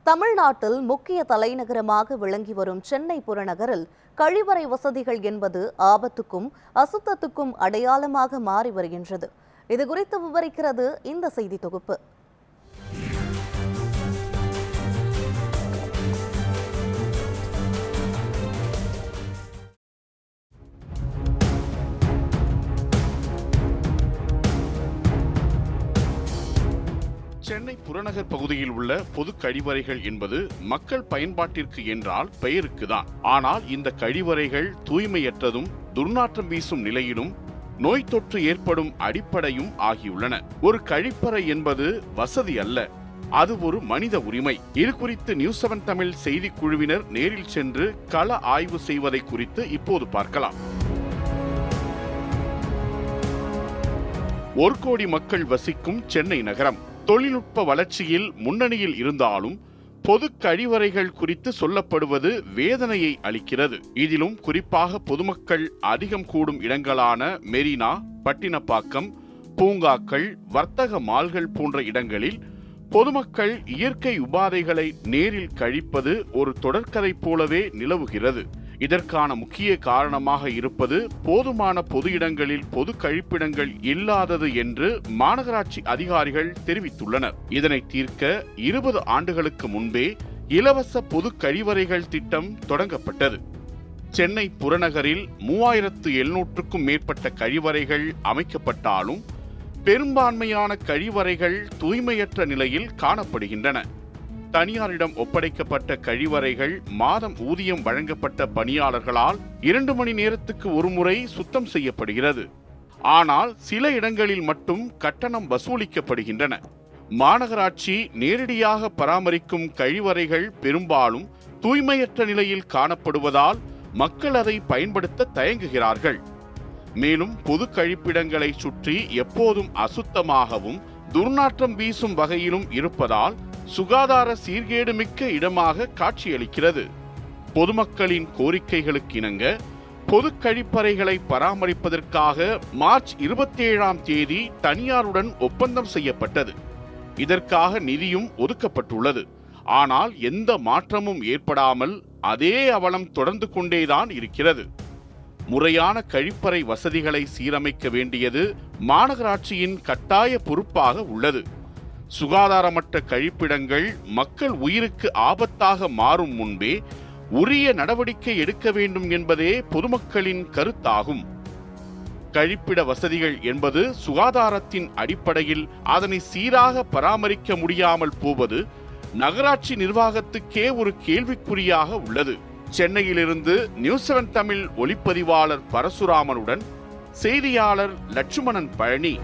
தமிழ்நாட்டில் முக்கிய தலைநகரமாக விளங்கி வரும் சென்னை புறநகரில் கழிவறை வசதிகள் என்பது ஆபத்துக்கும் அசுத்தத்துக்கும் அடையாளமாக மாறி வருகின்றது. இதுகுறித்து விவரிக்கிறது இந்த செய்தி தொகுப்பு. சென்னை புறநகர் பகுதியில் உள்ள பொது கழிவறைகள் என்பது மக்கள் பயன்பாட்டிற்கு என்றால் பெயருக்குதான். ஆனால் இந்த கழிவறைகள் தூய்மையற்றதும் துர்நாற்றம் வீசும் நிலையிலும் நோய் தொற்று ஏற்படும் அடிப்படையும் ஆகியுள்ளன. ஒரு கழிப்பறை என்பது வசதி அல்ல, அது ஒரு மனித உரிமை. இது குறித்து நியூஸ் 7 தமிழ் செய்தி குழுவினர் நேரில் சென்று கள ஆய்வு செய்வதை குறித்து இப்போது பார்க்கலாம். 1 கோடி மக்கள் வசிக்கும் சென்னை நகரம் தொழில்நுட்ப வளர்ச்சியில் முன்னணியில் இருந்தாலும் பொது கழிவறைகள் குறித்து சொல்லப்படுவது வேதனையை அளிக்கிறது. இதிலும் குறிப்பாக பொதுமக்கள் அதிகம் கூடும் இடங்களான மெரினா, பட்டினப்பாக்கம், பூங்காக்கள், வர்த்தக மால்கள் போன்ற இடங்களில் பொதுமக்கள் இயற்கை உபாதைகளை நேரில் கழிப்பது ஒரு தொடர்கதை போலவே நிலவுகிறது. இதற்கான முக்கிய காரணமாக இருப்பது போதுமான பொது இடங்களில் பொது கழிப்பிடங்கள் இல்லாதது என்று மாநகராட்சி அதிகாரிகள் தெரிவித்துள்ளனர். இதனை தீர்க்க 20 ஆண்டுகளுக்கு முன்பே இலவச பொது கழிவறைகள் திட்டம் தொடங்கப்பட்டது. சென்னை புறநகரில் 3700க்கும் மேற்பட்ட கழிவறைகள் அமைக்கப்பட்டாலும் பெரும்பான்மையான கழிவறைகள் தூய்மையற்ற நிலையில் காணப்படுகின்றன. தனியாரிடம் ஒப்படைக்கப்பட்ட கழிவறைகள் மாதம் ஊதியம் வழங்கப்பட்ட பணியாளர்களால் 2 மணி நேரத்துக்கு ஒருமுறை சுத்தம் செய்யப்படுகிறது. ஆனால் சில இடங்களில் மட்டும் கட்டணம் வசூலிக்கப்படுகின்றன. மாநகராட்சி நேரடியாக பராமரிக்கும் கழிவறைகள் பெரும்பாலும் தூய்மையற்ற நிலையில் காணப்படுவதால் மக்கள் அதை பயன்படுத்த தயங்குகிறார்கள். மேலும் பொது கழிப்பிடங்களை சுற்றி எப்போதும் அசுத்தமாகவும் துர்நாற்றம் வீசும் வகையிலும் இருப்பதால் சுகாதார சீர்கேடு மிக்க இடமாக காட்சியளிக்கிறது. பொதுமக்களின் கோரிக்கைகளுக்கு இணங்க பொது கழிப்பறைகளை பராமரிப்பதற்காக மார்ச் 27ஆம் தேதி தனியாருடன் ஒப்பந்தம் செய்யப்பட்டது. இதற்காக நிதியும் ஒதுக்கப்பட்டுள்ளது. ஆனால் எந்த மாற்றமும் ஏற்படாமல் அதே அவலம் தொடர்ந்து கொண்டேதான் இருக்கிறது. முறையான கழிப்பறை வசதிகளை சீரமைக்க வேண்டியது மாநகராட்சியின் கட்டாய பொறுப்பாக உள்ளது. சுகாதாரமற்ற கழிப்பிடங்கள் மக்கள் உயிருக்கு ஆபத்தாக மாறும் முன்பே உரிய நடவடிக்கை எடுக்க வேண்டும் என்பதே பொதுமக்களின் கருத்தாகும். கழிப்பிட வசதிகள் என்பது சுகாதாரத்தின் அடிப்படையில் அதனை சீராக பராமரிக்க முடியாமல் போவது நகராட்சி நிர்வாகத்துக்கே ஒரு கேள்விக்குறியாக உள்ளது. சென்னையிலிருந்து நியூஸ் 7 தமிழ் ஒளிப்பதிவாளர் பரசுராமனுடன் செய்தியாளர் லட்சுமணன் பழனி.